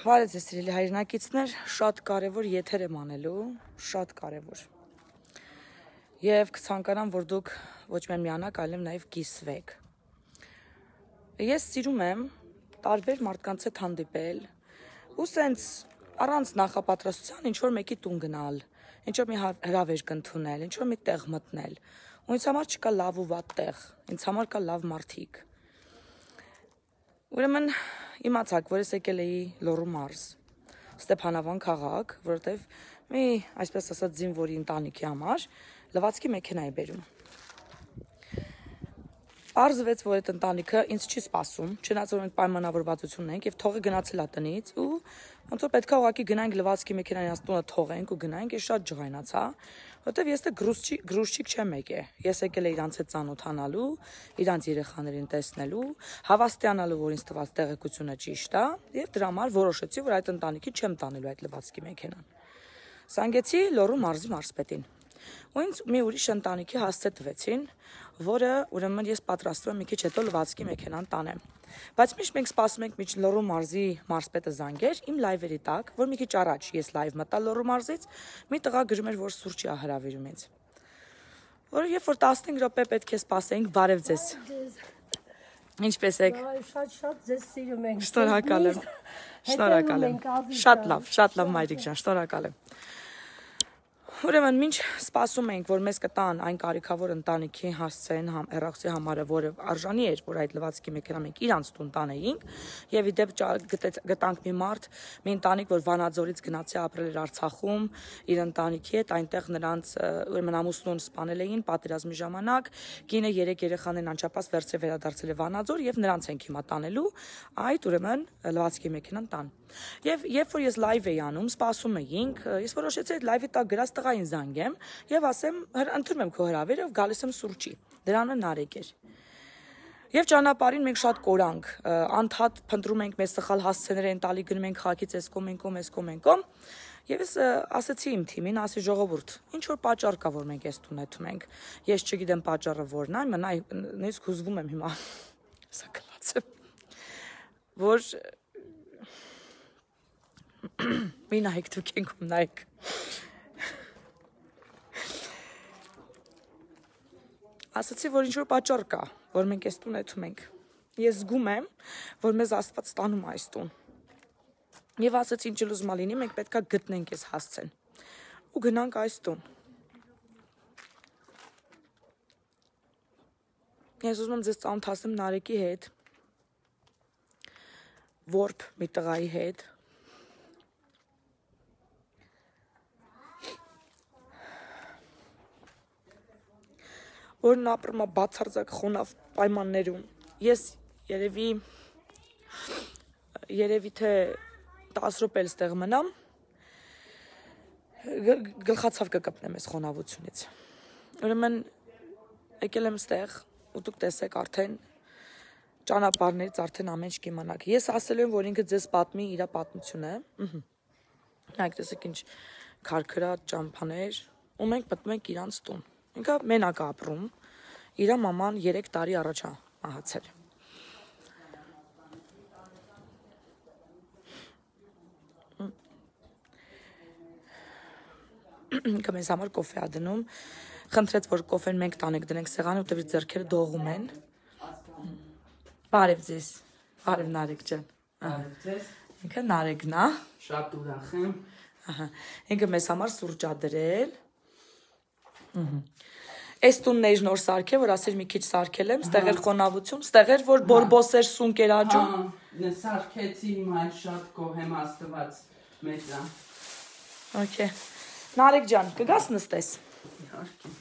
Բարև ձեզ սիրելի հայրենակիցներ, շատ կարևոր եթեր եմ անելու, շատ կարևոր։ Եվ կցանկանամ, որ դուք ոչ միայն միանաք, այլև նաև կիսվեք։ Ես սիրում եմ տարբեր մարդկանց հետ հանդիպել ու սենց առանց նախապատրաստության ինչ-որ մեկի տուն գնալ, ինչ-որ մի հրավերք ընդունել, ինչ-որ մի տեղ մտնել։ Ու ինձ համար չկա լավ ու վատ տեղ, ինձ համար կա լավ մարդիկ։ Ուրեմն իմացաք, որ ես եկել էի Լոռու մարզ, Ստեփանավան քաղաք, որովհետև մի, այսպես ասած, զինվորի ընտանիքի համար լվացքի մեքենա է բերում։ Պարզվեց, որ այդ ընտանիքը ինձ չի սպասում, չնայած որ մենք պայմանավորվածություն ունենք եւ թողը գնացել է տնից ու ոնց որ պետքա ուղղակի գնանք լվացքի մեքենան իրաց տունը թողենք ու գնանք, ես շատ ջղայնացա, որովհետև ես գրուշչիկ չեմ եկել։ Ես եկել եմ իրանց հետ ծանոթանալու, իրանց երեխաներին տեսնելու, հավաստիանալու, որ ինձ տված տեղեկությունը ճիշտ է, եւ դրա համար որոշեցի, որ այդ ընտանիքի չեմ տանելու այդ լվացքի մեքենան։ Զանգեցի Լոռու մարզի մարզպետին։ Ու ինձ մի ուրիշ ընտանիքի հասցե տվեցին, որը ուրեմն ես պատրաստվում եմ մի քիչ հետո լվացքի մեքենան տանեմ։ Բայց միշտ մենք սպասում ենք մինչ Լոռու մարզի մարզպետը զանգեր իմ լայվերի տակ, որ մի քիչ առաջ ես լայվ մտա Լոռու մարզից, մի տղա գրում էր, որ սուրճի է հրավիրում ինձ։ Որ երբ որ 15 րոպե պետք է սպասենք, բարև ձեզ։ Ինչպես եք։ Շատ ձեզ սիրում ենք։ Շնորհակալ եմ։ Շնորհակալ եմ։ Շատ լավ մայրիկ ջան, շնորհակալ եմ։ Ուրեմն մինչ սպասում ենք, որ մեզ կտան այն կարիքավոր ընտանիքի հասցեն հեռախոսի համարը, որը արժանի էր, որ այդ լվացքի մեքենա մենք իրանց տուն տանեինք, եւ ի դեպ գտանք մի մարդ, մի ընտանիք, որ Վանաձորից գնացի ապրել էր Արցախում, իր ընտանիքի հետ, այնտեղ նրանց ուրեմն ամուսնուն սպանել էին պատերազմի ժամանակ, կինը 3 երեխաներն անչափահաս վերցրել վերադարձել է Վանաձոր եւ նրանց ենք հիմա տանելու այդ ուրեմն լվացքի մեքենան տան։ Եվ երբ որ ես լայվ էի անում, սպասում էինք, ես որոշեցի այդ լայվի տակ գրած տղային զանգեմ եւ ասեմ, ընդունում եմ քո հրավերը եւ գալիս եմ սուրճի։ Դրանը Նարեկ էր։ Եվ ճանապարհին մենք շատ կորանք, անդադ փնտրում ենք, մեզ սխալ հասցեներ են տալի, գնում ենք քաղաքից էսկոմ։ Եվ ես ասացի իմ թիմին, ասի ժողովուրդ, ինչ որ պատճառ կա, որ մենք այս տուն հետում ենք։ Ես չգիտեմ պատճառը որն է, նույնիսկ հուզվում եմ հիմա։ Սա կլացեմ։ Որ մի նայեք դուք ենքում նայեք։ Ասացի, որ ինչ-որ պատճառ կա, որ մենք այս տուն հետում ենք։ Ես զգում եմ, որ մեզ Աստված տանում է այս տուն։ Եվ ասացի, ինչ ուզում լինի, մենք պետքա գտնենք այս հասցեն։ Ու գնանք այս տուն։ Ես ուզում եմ ձեզ ծանոթացնեմ Նարեկի հետ, որբ մի տղայի հետ, որն ապրում է բացարձակ խոնավ պայմաններում։ Ես երևի թե 10 րոպե ստեղ մնամ, գլխացավ կկպնեմ այս խոնավությունից։ Ուրեմն եկել եմ ստեղ ու դուք տեսեք արդեն ճանապարհներից արդեն ամեն ինչ կիմանաք։ Ես ասել եմ, որ ինքը ձեզ պատմի իր պատմությունը։ Նայեք, տեսեք ինչ քարքրատ ճամփաներ, ու մենք մտնում ենք իրանց տուն։ Ինքը մենակ ապրում, իր մաման 3 տարի առաջ է մահացել։ Ինքը մեզ համար կոֆե ա դնում, խնդրեց, որ կոֆեն մենք տանենք դնենք սեղանը, որտեղ իր ձեռքերը դողում են։ Բարև ձեզ, բարև Նարեկ ջան։ Բարև ձեզ։ Ինքը Նարեկն է։ Շատ ուրախ եմ։ Ինքը մեզ համար սուրճ ա դրել։ Այս տունն էր նոր սարքել, որ ասեր մի քիչ սարքել եմ, ստեղ էր խոնավություն, ստեղ էր որ բորբոսեր սունկ էր աճում։ Սարքեցի հիմա շատ գոհ եմ Աստված մեծ է։ Okay։ Նարեկ ջան, կգաս նստես։ Իհարկե։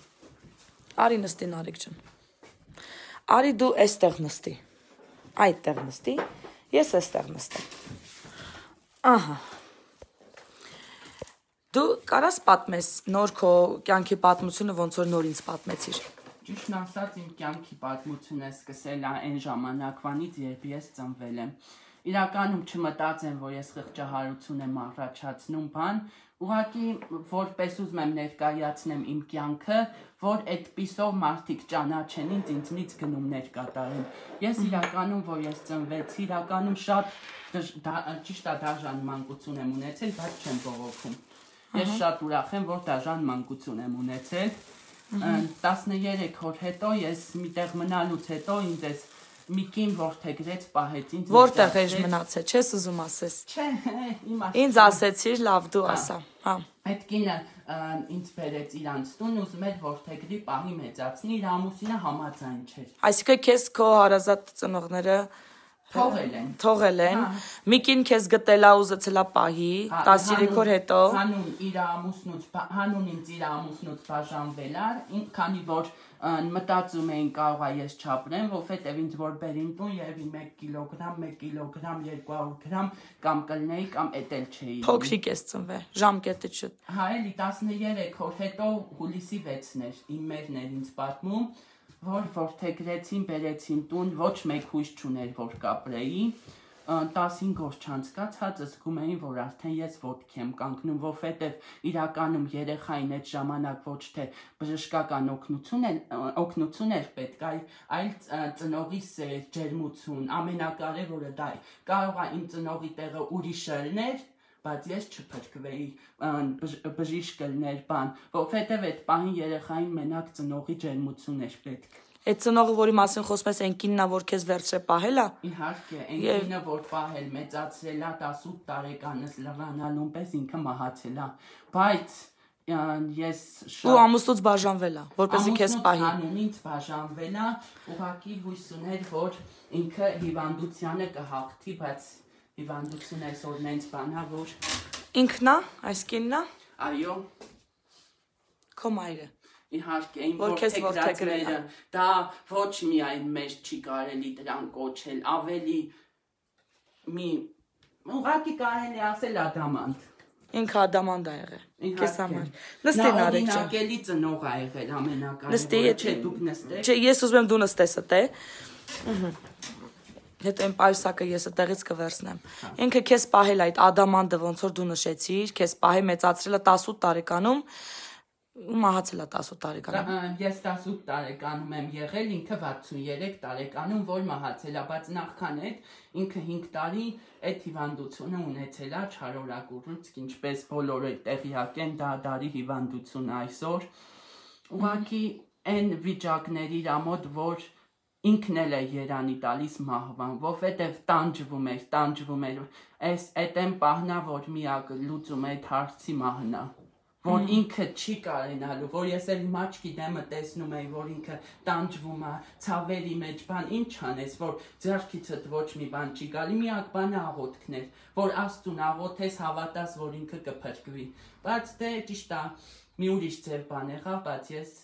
Արի նստի Նարեկ ջան։ Արի դու այստեղ նստի։ Այդտեղ նստի, ես այստեղ նստեմ։ Ահա։ Դու կարաս պատմես նոր քո կյանքի պատմությունը, ոնց որ նոր ինձ պատմեցիր։ Ճիշտն ասած, իմ կյանքի պատմությունը սկսել է այն ժամանակվանից, երբ ես ծնվել եմ։ իրականում չմտածեմ, որ ես խղճահարություն եմ առաջացնում բան, ուղղակի որպես ուզում եմ ներկայացնեմ իմ կյանքը, որ այդպիսով մարդիկ ճանաչեն ինձնից գնումներ կատարեն։ Ես իրականում, որ ես ծնվեցի, իրականում շատ ճիշտ է դաժան մանկություն եմ ունեցել, բայց չեմ բողոքում։ Ես շատ ուրախ եմ, որ դաժան մանկություն եմ ունեցել։ 13 օր հետո ես միտեղ մնալուց հետո ինձ մի կին որդեգրեց պահեց ինձ։ Որտեղ ես մնացել, չես ուզում ասես։ Չէ, Ինձ ասեցիր, լավ դու ասա։ Հա։ Այդ կինը ինձ բերեց իրանց տուն, ուզում էր որդեգրի պահի մեծացնի, իր ամուսինը համաձայն չէր։ Այսինքն քեզ քո հարազատ ծնողները թողել են։ Միկին քեզ գտելա ուզեցելա պահի 13 օր հետո։ Հանուն ինձ իր ամուսնուց բաժանվել էր, քանի որ մտածում էին կարող է ես չապրեմ, որովհետև ինձ որ բերին տուն երևի 1 կիլոգրամ, 1 կիլոգրամ, 200 գրամ կամ կլնեի կամ էտել չէի։ Փոքրիկ ես ծնվել, ժամկետը չուտ։ Հա, էլի 13 օր հետո հուլիսի 6-ն էր, իմ մերն էր ինձ պատմում, որ որդեգրեցին, բերեցին տուն, ոչ մեկ հույս չուներ, որ կապրեի, 15 օր չանցկացած զգում էին, որ արդեն ես ոտքի եմ կանգնում, որովհետև իրականում երեխային այդ ժամանակ ոչ թե բժշկական օգնություն էր պետք, այլ ծնողի սեր, ջերմություն, ամենակարևորը դա է։ Կարող է իմ ծնողի տեղը ուրիշը լիներ, բայց ես չփրկվեի, բժիշկ լիներ բան, որովհետև այդ պահին երեխային մենակ ծնողի ջերմություն էր պետք։ Այդ ծնողը, որի մասին խոսում ես, այն կինն է, որ քեզ վերցրե պահել է։ Իհարկե, այն կինը, որ պահել, մեծացրել է 18 տարեկանս լրանալուն պես ինքը մահացել է, բայց ես շատ ու ամուսնուց բաժանվել է, որպեսզի քեզ պահի։ Ամուսնուց ինձ բաժանվել է, ուղղակի հույս ուներ, որ ինքը հիվանդությանը կհաղթի, բայց հիվանդությունը այսօր նենց բան է, որ ինքն է, այս կինն է։ Այո։ Քո մայրը։ Իհարկե, իմ որդեգրածները, դա ոչ միայն մեզ չի կարելի դրան կոչել, ավելի ուղղակի կարելի ասել ադամանդ։ Ինքը ադամանդ է եղել։ Քեզ համար։ Նստի Նա Նարեկ ջան։ օրինակելի ծնող է եղել ամենակարևորը։ Նստի, չէ, դուք նստեք։ Չէ, ես ուզում եմ դու նստես այդտե։ Հետո այն պայուսակը ես այդտեղից կվերցնեմ։ Ինքը քեզ պահել այդ ադամանդը, ոնց որ դու նշեցիր, քեզ պահի մեծացրել է 18 տարեկանում։ Մահացել է 18 տարեկանում։ Ես 18 տարեկանում եմ եղել, ինքը 63 տարեկանում, որ մահացել է, բայց նախքան այդ ինքը 5 տարի այդ հիվանդությունը ունեցել է չարորագուռուցք, ինչպես բոլորը տեղյակ են, դա դարի հիվանդություն այսօր։ Ուղղակի այն վիճակների իր մոտ, որ ինքն էլ է երանի տալիս մահվան, որովհետև տանջվում էր, այդ այն պահնա, որ միակ լուծում է այդ հարցի մահնա, որ ինքը չի կարենալու, որ ես էլ իմ աչքի դեմը տեսնում էի, որ ինքը տանջվում է, ցավերի մեջ բան, ինչ անես, որ ձեռքիցդ ոչ մի բան չի գալի, միակ բանը աղոթքն էր, որ Աստծուն աղոթես, հավատաս, որ ինքը կփրկվի, բայց դե ճիշտ է, մի ուրիշ ձև բան եղավ, բայց ես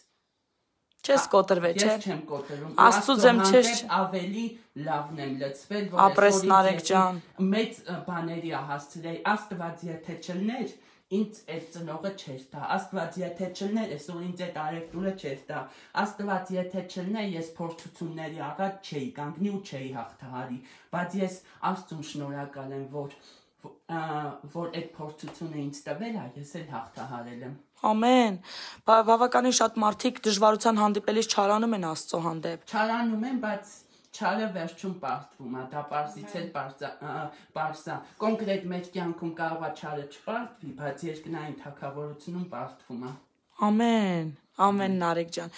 Չես կոտրվել, չէ։ Ես չեմ կոտրում։ Աստծուց եմ չես ավելի լավն եմ լցվել, որ ապրես Նարեկ ջան։ Մեծ բաների հասցրել, Աստված եթե չլներ, ինձ այդ ծնողը չէր տա, Աստված եթե չլներ, այսօր ինձ այդ արևտուրը չէր տա, Աստված եթե չլներ, ես փորձությունների առաջ չէի կանգնի ու չէի հաղթահարի, բայց ես Աստծուն շնորհակալ եմ, որ այդ փորձությունը ինձ տվել է, ես էլ հաղթահարել եմ։ Ամեն։ Բավականին շատ մարդիկ դժվարության հանդիպելիս չարանում են Աստծո հանդեպ։ Չարանում են, բայց չարը վերջում պարտվում է, դա պարզից էլ պարզա։ Կոնկրետ մեր կյանքում կարող է չարը չպարտվի, բայց երկնային թագավորությունում պարտվում է։ Ամեն, ամեն Նարեկ ջան։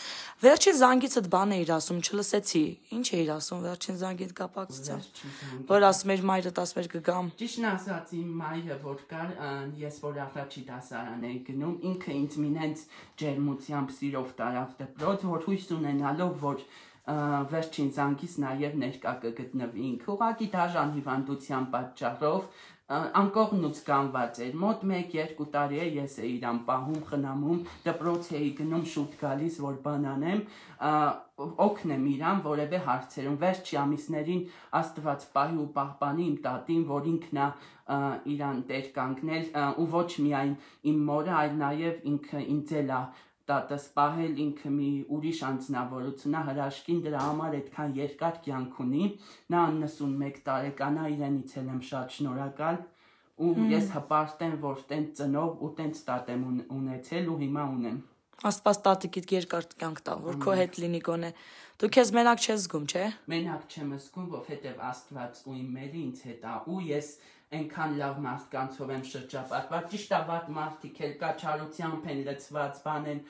Վերջին զանգիցդ բան էիր ասում, չլսեցի։ Ինչ էիր ասում վերջին զանգիդ կապակցությամբ։ Որ ասում էր մայրդ ասում էր կգամ։ Ճիշտն ասած իմ մայրը որ կար, ես որ առաջի դասարան էի գնում, ինքը ինձ մինենց ջերմությամբ սիրով տարավ դպրոց, որ հույս ունենալով, որ վերջին զանգից նաև ներկա կգտնվի ինքը, ուղղակի դաժան հիվանդության պատճառով անկողնուց կանված էր, մոտ 1-2 տարի է ես էի իրան պահում, խնամում, դպրոց էի գնում շուտ գալիս, որ բան անեմ, օգնեմ իրան որևէ հարցերում, վերջի ամիսներին Աստված պահի ու պահպանի իմ տատին, որ ինքն է իրան տեր կանգնել ու ոչ միայն իմ մորը, այլ նաև ինքը ինձ էլ է տատս պահել ինքը մի ուրիշ անձնավորություն է, հրաշքին դրա համար այդքան երկար կյանք ունի, նա 91 տարեկան է, իրենից էլ եմ շատ շնորհակալ ու ես հպարտ եմ, որ տենց ծնող ու տենց տատ եմ ունեցել ու հիմա ունեմ։ Աստված տատիկիդ երկար կյանք տա, որ քո հետ լինի գոնե։ Դու քեզ մենակ չես զգում, չէ՞։ Մենակ չեմ զգում, որովհետև Աստված ու իմ մերի ինձ հետ է ու ես այնքան լավ մարդկանցով եմ շրջապատված, ճիշտ է վատ մարդիկ էլ կա, չարությամբ են լցված, բան են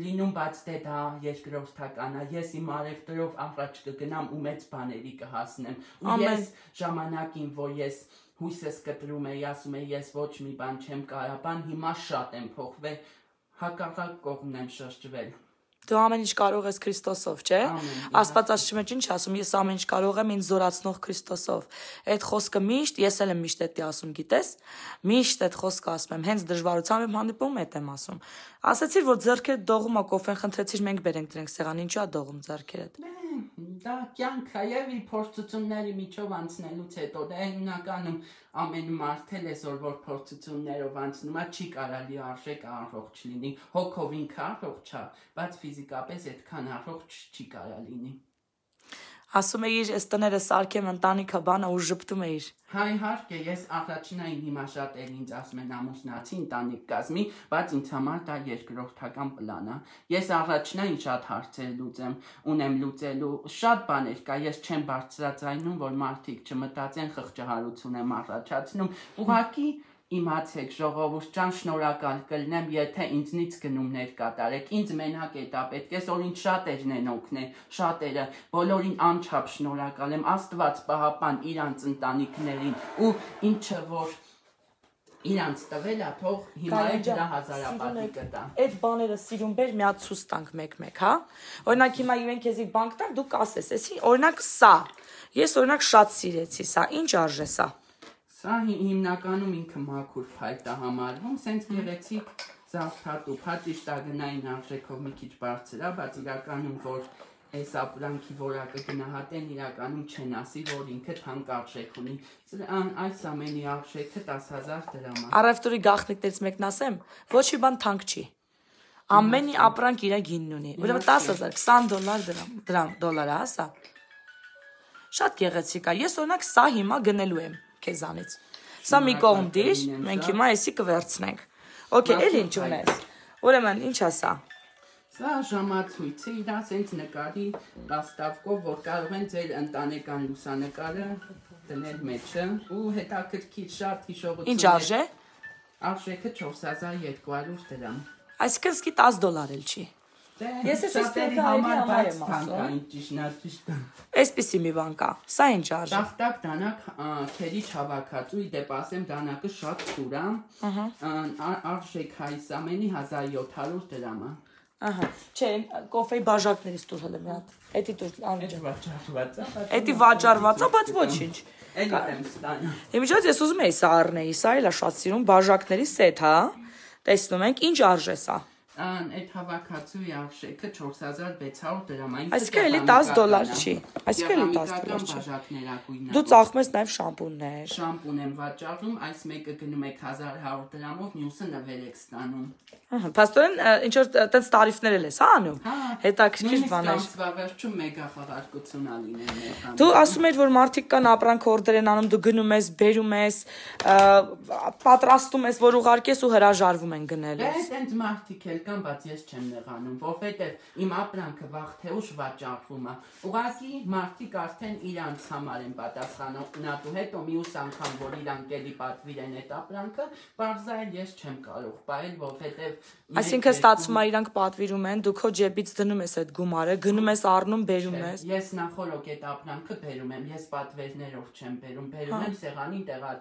լինում, բայց դե դա երկրորդական է, ես իմ արևտրով առաջ կգնամ ու մեծ բաների կհասնեմ։ Ու ես ժամանակին, որ ես հույսս կտրում էի, ասում էի, ես ոչ մի բան չեմ կարա, բան հիմա շատ եմ փոխվել, հակառակ կողմն եմ շրջվել։ Դու ամեն ինչ կարող ես Քրիստոսով, չէ՞։ Աստված ասում է ինչ ասում, ես ամեն ինչ կարող եմ ինձ զորացնող Քրիստոսով։ Այդ խոսքը միշտ, ես էլ եմ միշտ դա ասում, գիտես։ Միշտ այդ խոսքը ասում եմ, հենց դժվարությամբ եմ հանդիպում, այդ եմ ասում։ Ասացիր, որ ձեռքերը դողում ա կոֆեն խնդրեցիր, մենք բերենք դրանք սեղան, ինչու է դողում ձեռքերդ։ Դա կյանք է եւ իր փորձությունների միջով անցնելուց հետո դա հիմնականում ամեն մարդ էլ այսօր որ փորձություններով անցնում է չի կարելի արժեք առողջ լինի հոգով ինքը առողջ է բայց ֆիզիկապես այդքան առողջ չի կարա լինի ասում էիր այս տները սարքեմ ընտանիքը բանը ու ժպտում էիր Հա իհարկե ես առաջնային հիմա շատ էլ ինձ ասում են ամուսնացի ընտանիք կազմի բայց ինձ համար դա երկրորդական պլան է ես առաջնային շատ հարցեր լուծեմ ունեմ լուծելու շատ բաներ կա ես չեմ բարձրացնում որ մարդիկ չմտածեն խղճահարություն եմ առաջացնում ուղղակի Իմացեք ժողովուրդ ջան շնորհակալ կլինեմ եթե ինձնից գնումներ կատարեք ինձ մենակ է դա պետք է որ ինձ շատերն են օգնել շատերը բոլորին անչափ շնորհակալ եմ Աստված պահապան իրանց ընտանիքներին ու ինչը որ իրանց տվել է թող հիմա էլ դրա հազարապատիկը տա Այդ բաները սիրուն բեր մի հատ ցույց տանք մեկ-մեկ հա օրինակ հիմա իրեն քեզի բանկ տան դու կասես էսի օրինակ սա ես օրինակ շատ սիրեցի սա ինչ արժե սա Սա հիմնականում ինքը մաքուր փայտ է համարվում, սենց գեղեցիկ զարդատու, ճիշտ է գնային արժեքով մի քիչ բարձր է, բայց իրականում որ այս ապրանքի որակը գնահատեն իրականում չեն ասի, որ ինքը թանկ արժեք ունի։ Այս ամենի արժեքը 10,000 դրամ է։ Առևտուրի գաղտնիքներից մեկն ասեմ, ոչ մի բան թանկ չի։ Ամենի ապրանք իր գինն ունի։ Ուրեմն 10,000 $20 դոլար է, հա։ Շատ գեղեցիկ է։ Ես օրինակ սա հիմա գնելու եմ քեզանից։ Սա մի կողմ դիր, մենք հիմա էսի կվերցնենք։ Okay, էլ ինչ ունես։ Ուրեմն ինչ է սա։ Սա ժամացույցը իր ասենց նկարի բաստավկով, որ կարող են ձեր ընտանեկան լուսանկարը դնել մեջը ու հետաքրքիր շատ հիշողություններ։ Ինչ արժե։ Արժեքը 4,200 դրամ։ Այսինքն սկի $10 էլ չի։ Ես էս ստերի համար եմ ասում։ Այսպիսի մի բան կա։ Սա ինչ արժե։ Տախտակ դանակ քերի հավաքածու, դեպ ասեմ դանակը շատ սուր է։ Արժեք այս ամենի 1,700 դրամ է։ Ահա։ Չէ, կոֆեի բաժակներից տուր հələ մի հատ։ Էդի տուր անջը։ Էդի վաճառված է, բայց ոչինչ։ Էլի եմ ստանա։ Իմիջիայլոց ես ուզում եի սա առնեի, սա էլ է շատ սիրուն բաժակների սեթ, հա։ Տեսնում ենք ինչ արժե սա։ Այդ հավաքածուի արժեքը 4,600 դրամ է։ Այսինքն էլի $10 չի։ Այսինքն էլի $10 չի։ Դու ծախում ես նաև շամպուններ։ Շամպուն եմ վաճառում, այս մեկը գնում է 1,100 դրամով, մյուսը նվեր եք ստանում։ Ահա, փաստորեն ինչ որ տենց տարիֆներ էլ ես, հա, անում։ Հետաքրքիր բաներ։ Նույնիսկ վերջում մեգա խաղարկություն ա լինել մեր։ Դու ասում ես որ մարդիկ կան ապրանք օրդեր են անում, դու գնում ես, բերում ես, պատրաստում ես, որ ուղարկես ու հրաժարվում են գնելու։ Այդպես մարդիկ էլ կան, բայց ես չեմ նեղանում, որովհետև իմ ապրանքը վաղ թե ուշ վաճառվում է։ Ուղղակի մարդիկ արդեն իրանց համար են պատասխանատու, հետո մյուս անգամ որ իրանք էլի պատվիրեն այդ ապրանքը, բարձրայել ես չեմ կարող բայել, որովհետև Այսինքն ստացվում է իրանք պատվիրում են, դու քո ջեբից դնում ես այդ գումարը, գնում ես առնում, բերում ես։ Ես նախորոք այդ ապրանքը բերում եմ, ես պատվերներով չեմ բերում, բերում եմ սեղանի տեղալ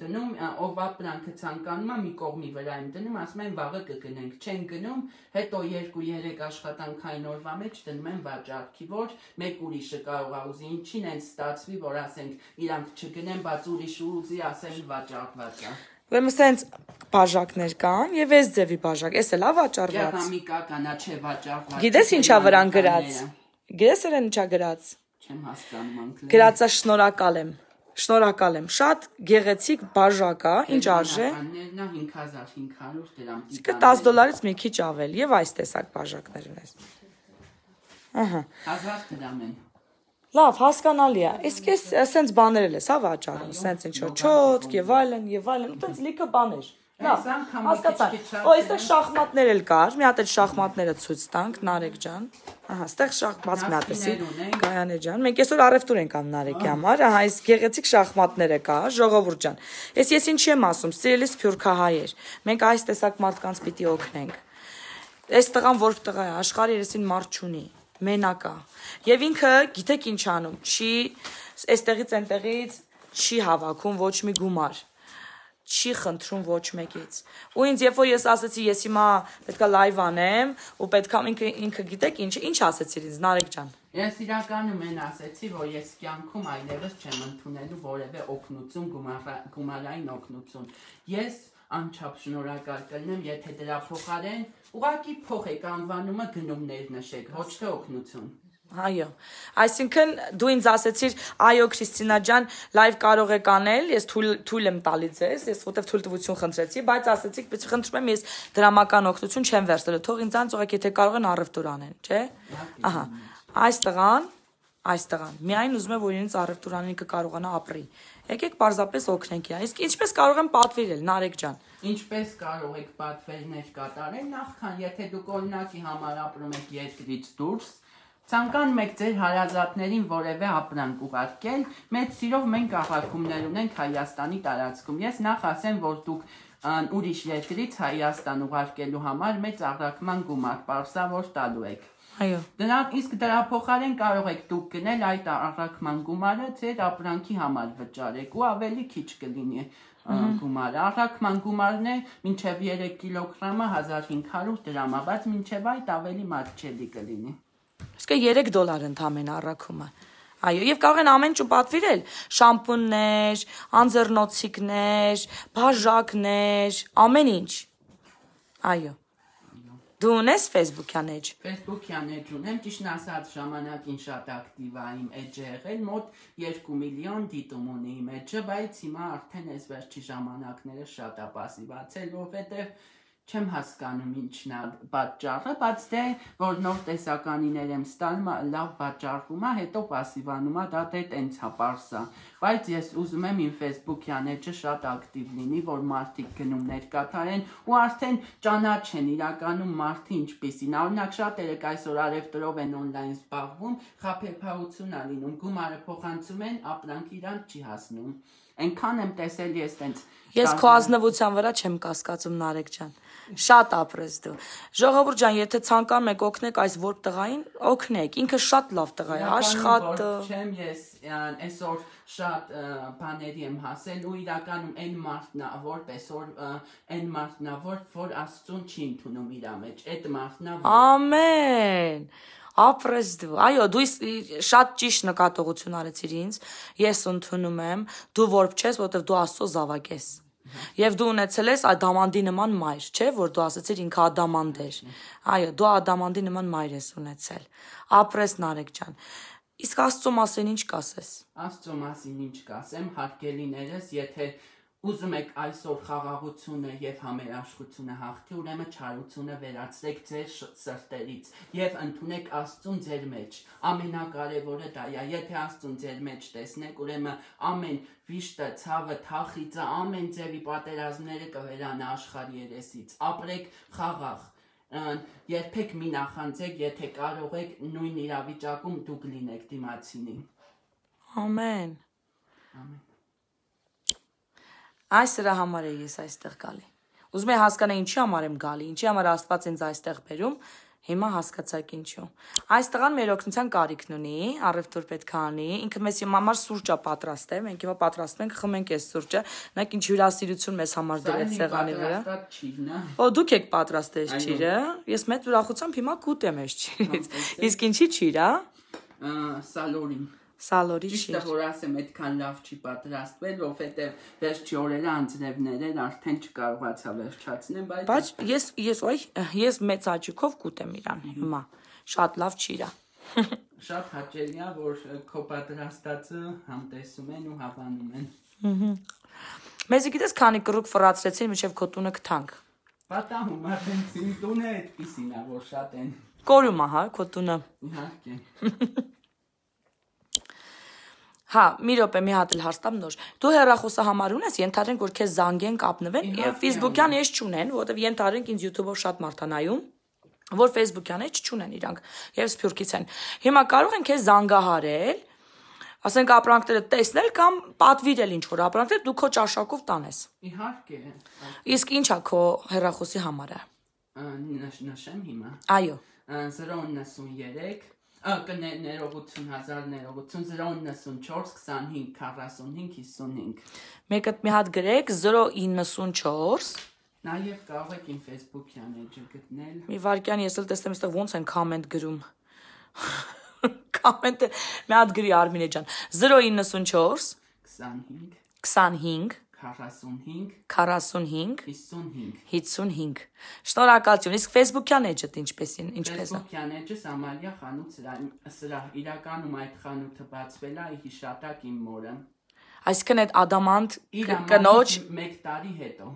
դնում, ով ապրանքը ցանկանում է մի կողմի վրա եմ դնում, ասում են վաղը կգնենք, չեն գնում, հետո 2-3 աշխատանքային օրվա մեջ դնում եմ վաճառքի, որ մեկ ուրիշը կարող է ուզի ինչին են ստացվի, որ ասենք իրանք չգնեն, բայց ուրիշը ուզի ասեն վաճառված է։ Ուրեմն սենց բաժակներ կան եւ այս ձևի բաժակ, էս էլ է վաճառված։ Կերամիկա կանա չէ վաճառված։ Գիտես ինչա վրան գրած։ Գիտես իրեն ինչա գրած։ Չեմ հասկանում անգլերեն։ Գրածա շնորհակալ եմ։ Շնորհակալ եմ։ Շատ գեղեցիկ բաժակ է, ինչ արժե։ 5500 դրամ։ Իսկ $10-ից մի քիչ ավել եւ այս տեսակ բաժակներ ունես։ Ահա։ 1000 դրամ են։ Լավ, հասկանալի է։ Իսկ ես սենց բաներ էլ ես, հա, վաճառում, սենց ինչ որ չոթք եւ այլն, այդպես լիքը բաներ։ Լավ, հասկացա։ Օ, այստեղ շախմատներ էլ կար, մի հատ էլ շախմատները ցույց տանք, Նարեկ ջան։ Ահա, այստեղ շախմատ մի հատ էսի, Գայանե ջան։ Մենք այսօր առևտուր ենք անում Նարեկի համար, ահա, այս գեղեցիկ շախմատները կա, ժողովուրդ ջան։ Ես ինչի եմ ասում, սիրելի սփյուռքահայեր, մենք այս տեսակ մարդկանց պիտի օգնենք։ Այս տղան որ տղա է, աշխարհի երեսին մարդ չունի, մենակ է։ Եվ ինքը, գիտեք ինչ անում, չի այստեղից այնտեղից չի հավաքում ոչ մի գումար։ Չի խնդրում ոչ մեկից։ Ու ինձ երբ որ ես ասացի, ես հիմա պետքա լայվ անեմ, ու պետքա ինքը գիտեք ինչ ասեցիր ինձ, Նարեկ ջան։ Ես իրականում են ասեցի, որ ես կյանքում այլևս չեմ ընդունելու որևէ օգնություն, գումարային օգնություն։ Ես անչափ շնորհակալ կլինեմ, եթե դրա փոխարեն ուղղակի փող եք անվանումը գնումներ նշեք, ոչ թե օգնություն։ Այո, այսինքն դու ինձ ասեցիր, այո Քրիստինա ջան, լայվ կարող եք անել, ես թույլ եմ տալի ձեզ, ես որտեվ թույլտվություն խնդրեցի, բայց ասեցիք, բայց խնդրում եմ, ես դրամական օգնություն չեմ վերցնելու, թող ինձ անցողեք, եթե կարող են առևտուր անեն, չէ՞։ Ահա, այս տղան, միայն ուզում է, որ իրենց առևտուր անեն, ինքը կարողանա ապրի։ Եկեք պարզապես օգնենք իրան։ Իսկ ինչպես կարող եմ պատվիրել, Նարեկ ջան։ Ինչպես կարող եք պատվերներ կատարել, նախքան եթե դուք օրինակի համար ապրում եք երկրից դուրս, ցանկանում եք ձեր հարազատներին որևէ ապրանք ուղարկել, մեծ սիրով մենք աղաքումներ ունենք Հայաստանի տարածքում։ Ես նախ ասեմ, որ դուք ուրիշ երկրից Հայաստան ուղարկելու համար մեծ աղաքման գումար պարզավոր տալու եք։ Այո։ Իսկ դրա փոխարեն կարող եք դուք գնել այդ աղաքման գումարը ձեր ապրանքի համար վճարեք ու ավելի քիչ կլինի գումարը։ Աղաքման գումարն է մինչև 3 կիլոգրամը 1500 դրամ, բայց մինչև այդ ավելի մատչելի կլինի։ Իսկ $3 ընդամենը առաքումը։ Այո, եւ կարող են ամեն ինչ պատվիրել, շամպուններ, անձեռնոցիկներ, բաժակներ, ամեն ինչ։ Այո։ Դու ունես Facebook-յան էջ։ Facebook-յան էջ ունեմ, ճիշտն ասած ժամանակին շատ ակտիվ է իմ էջը եղել, մոտ 2 միլիոն դիտում ունի իմ էջը, բայց հիմա արդեն այս վերջի ժամանակները շատ է պասիվացել, որովհետեւ չեմ հասկանում ինչն է պատճառը, բայց դե որ նոր տեսականիներ եմ ստանում, լավ վաճառվում է, հետո պասիվանում է, դա դե տենց է պարզ է։ Բայց ես ուզում եմ իմ Facebook-յան էջը շատ ակտիվ լինի, որ մարդիկ գնումներ կատարեն ու արդեն ճանաչեն իրականում մարդը ինչպիսին։ Օրինակ շատերը այսօր առևտրով են օնլայն զբաղվում, խաբեբայություն է լինում, գումարը փոխանցում են, ապրանք իրանք չի հասնում։ Այնքան եմ տեսել ես տենց։ Ես քո ազնվության վրա չեմ կասկածում, Նարեկ ջան։ Շատ ապրես դու։ Ժողովուրդ ջան, եթե ցանկանում եք օգնեք այս որ տղային, օգնեք։ Ինքը շատ լավ տղա է, աշխատը։ Չեմ ես այսօր շատ բաների եմ հասել ու իրականում այն մարդն է, որպես այն մարդն է, որ Աստծուն չի ընդունում իր մեջ։ Այդ մարդն է։ Ամեն։ Ապրես դու։ Այո, դու շատ ճիշտ նկատողություն արեցիր ինձ։ Ես ընդունում եմ, դու որբ չես, որովհետև դու Աստծո զավակ ես։ Եվ դու ունեցել ես Ադամանդի նման մայր, չէ՞, որ դու ասացիր ինքը Ադամանդ էր։ Այո, դու Ադամանդի նման մայր ես ունեցել։ Ապրես Նարեկ ջան։ Իսկ Աստծո մասին ինչ կասես։ Աստծո մասին ինչ կասեմ, հարգելիներս, եթե ուզում եք այսօր խաղաղությունը եւ համերաշխությունը հաղթի, ուրեմն չարությունը վերացրեք ձեր սրտերից եւ ընդունեք Աստծուն ձեր մեջ։ Ամենակարևորը դա է, եթե Աստծուն ձեր մեջ տեսնեք, ուրեմն ամեն վիշտը, ցավը, թախիծը, ամեն ձևի պատերազմները կվերանա աշխարհի երեսից։ Ապրեք խաղաղ։ Երբեք մի նախանձեք, եթե կարող եք նույն իրավիճակում դուք լինեք դիմացինի։ Ամեն։ Ամեն։ Այս սրա համար է ես այստեղ գալի։ Ուզում եմ հասկանալ ինչի համար եմ գալի, ինչի համար Աստված ինձ այստեղ բերում, հիմա հասկացաք ինչու։ Այս տղան մեր օգնության կարիքն ունի, առևտուր պետք է անի, ինքը մեզ համար սուրճ է պատրաստել, մենք հիմա պատրաստում ենք, խմենք այս սուրճը, նայեք ինչ հյուրասիրություն մեզ համար դրեց սեղանի վրա։ Օ դուք եք պատրաստել ճիրը, ես մեծ ուրախությամբ հիմա կուտեմ այս ճիրից։ Իսկ ինչի ճիր է։ Սալորին։ Սալորի ճիշտ է որ ասեմ այդքան լավ չի պատրաստվել, որովհետև վերջի օրերը անձրևներ արդեն չկարողացա վերջացնեմ, բայց ես մեծ աճիկով կուտեմ իրան հիմա։ Շատ լավ ճիր է։ Շատ հաճելի է, որ քո պատրաստածը համ տեսում են ու հավանում են։ Մեզի գիտես քանի կռուկ ֆրացրեցին մինչև քո տունը գտանք։ Պատահում է, տենց իմ տունը այդպիսին է, որ շատ են։ Կորում է, հա, քո տունը։ Իհարկե։ Հա, մի րոպե մի հատ էլ հաստամ նոր։ Դու հեռախոսահամար ունես, ենթադրենք որ քեզ զանգեն, կապնվեն, եւ Facebook-յան ես չունեն, որովհետեւ ենթադրենք ինձ YouTube-ով շատ մարդ է նայում, որ Facebook-յան էջ չունեն իրանք եւ Սփյուռքից են։ Հիմա կարող են քեզ զանգահարել, ասենք ապրանքները տեսնել կամ պատվիրել ինչ որ ապրանքներ դու քո ճաշակով տանես։ Իհարկե։ Իսկ ի՞նչ է քո հեռախոսի համարը։ Նշեմ հիմա։ Այո։ 093 ներողություն 1000 ներողություն 094 25 45 55 Մեկը մի հատ գրեք 094 Նաև կարող եք իմ Facebook-յան էջը գտնել։ Մի վարքյան ես էլ տեսնեմ այստեղ ոնց են կոմենտ գրում։ Կոմենտը մի հատ գրի Արմինե ջան 094 25 25 45 45 55 55 Շնորհակալություն։ Իսկ Facebook-յան էջը ինչպես է։ Facebook-յան էջը Ամալիա խանութ սրա իրականում այդ խանութը բացվել է հիշատակ իմ մորը։ Այսինքն այդ ադամանտ կնոջ 1 տարի հետո։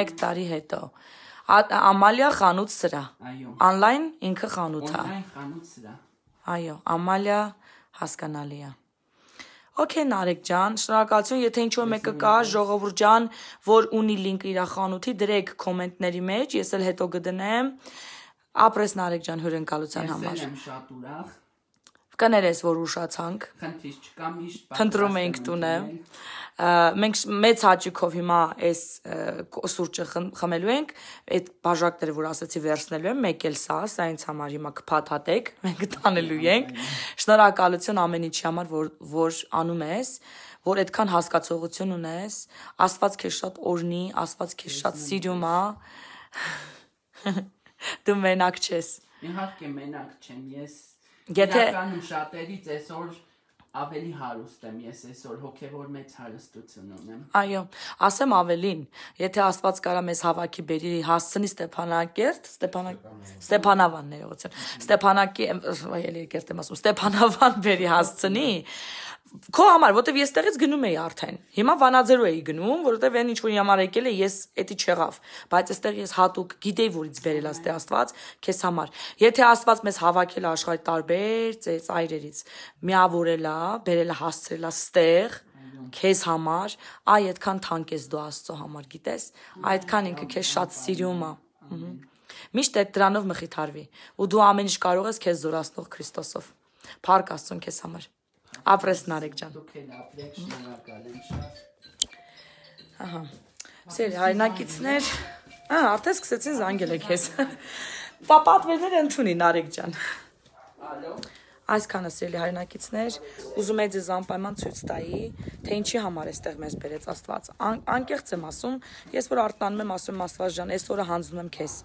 1 տարի հետո։ Ամալիա խանութ սրա։ Այո։ Online ինքը խանութ է։ Online խանութ սրա։ Այո, Ամալիա հասկանալի է։ Okay, Նարեկ ջան, շնորհակալություն, եթե ինչ-որ մեկը կա, ժողովուրդ ջան, որ ունի լինքը իր խանութի, դրեք կոմենտների մեջ, ես էլ հետո կդնեմ։ Ապրես Նարեկ ջան հյուրընկալության համար։ Ես եմ շատ ուրախ։ Կներես, որ ուշացանք։ Խնդիր չկա, միշտ Փնտրում ենք տունը։ Մենք մեծ հաճույքով հիմա այս սուրճը խմելու ենք, այդ բաժակները, որ ասացի վերցնելու եմ, մեկ էլ սա ինձ համար հիմա կփաթաթեք, մենք տանելու ենք։ Շնորհակալություն ամեն ինչի համար, որ անում ես, որ այդքան հասկացողություն ունես, Աստված քեզ շատ օրհնի, Աստված քեզ շատ սիրում է։ Դու մենակ չես։ Իհարկե մենակ չեմ, ես Եթե իրականում շատերից այսօր ավելի հարուստ եմ, ես այսօր հոգևոր մեծ հարստություն ունեմ։ Այո, ասեմ ավելին, եթե Աստված կարա մեզ հավաքի բերի հասցնի Ստեփանակերտ, Ստեփանավան ներողություն, Ստեփանավան բերի հասցնի, քո համար, որտեվ ես տեղից գնում էի արդեն։ Հիմա Վանաձորու էի գնում, որովհետև այն ինչ որ համար եկել է, ես էդի չեղավ, բայց այստեղ ես հատուկ գիտեի, որից բերել է Աստված քեզ համար։ Եթե Աստված մեզ հավաքել է աշխարհի տարբեր ծայրերից, միավորել է, բերել է, հասցրել է ստեղ քեզ համար, այ այդքան թանկ ես դու Աստծո համար, գիտես, այդքան ինքը քեզ շատ սիրում է։ Միշտ այդ դրանով մխիթարվի, ու դու ամեն ինչ կարող ես քեզ զորացնող Քրիստոսով։ Փառք Աստծուն քեզ համար։ Ապրես Նարեկ ջան։ Դուք էլ ապրեք, շնորհակալ եմ շատ։ Ահա։ Սերի հայրենակիցներ, արդեն սկսեցին զանգել եք քեզ։ Պատվերներ ընդունի Նարեկ ջան։ Ալո։ Այսքանը սիրելի հայրենակիցներ, ուզում եմ ձեզ անպայման ցույց տայի, թե ինչի համար էստեղ մեզ բերեց Աստված։ Անկեղծ եմ ասում, ես որ արտանում եմ, ասում եմ Աստված ջան, այսօրը հանձնում եմ քեզ։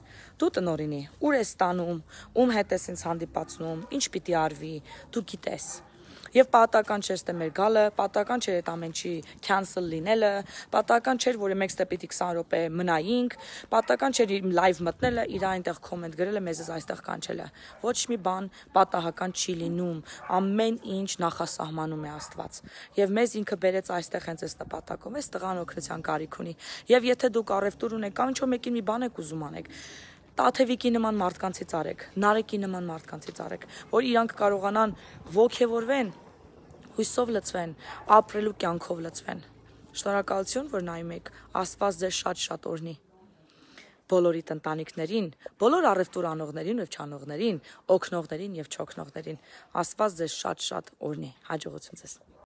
Դու տնօրինի, ուր ես տանում, ում հետ ես ինձ հանդիպացնում, ինչ պիտի արվի, դու գիտես։ Եվ պատահական չէր ստե մեր գալը, պատահական չէր այդ ամեն ինչի cancel լինելը, պատահական չէր, որ մենք ստե պիտի 20 րոպե մնայինք, պատահական չէր իմ live մտնելը, իր այնտեղ comment գրելը, մեզ այստեղ կանչելը։ Ոչ մի բան պատահական չի լինում, ամեն ինչ նախասահմանում է Աստված։ Եվ մեզ ինքը բերեց այստեղ հենց այս նպատակով, այս տղան օգնության կարիք ունի։ Եվ եթե դուք առևտուր ունեք, կամ ինչ որ մեկին մի բան եք ուզում անեք, Տաթևիկի նման մարդկանցից արեք, Նարեկի նման մարդկանցից արեք, որ իրանք կարողանան ոգևորվեն, հույսով լցվեն, ապրելու կյանքով լցվեն։ Շնորհակալություն, որ նայում եք, Աստված ձեզ շատ օրհնի։ Բոլորիդ ընտանիքներին, բոլոր առևտուր անողներին եւ չանողներին, օգնողներին եւ չօգնողներին, Աստված ձեզ շատ օրհնի։ Հաջողություն ձեզ։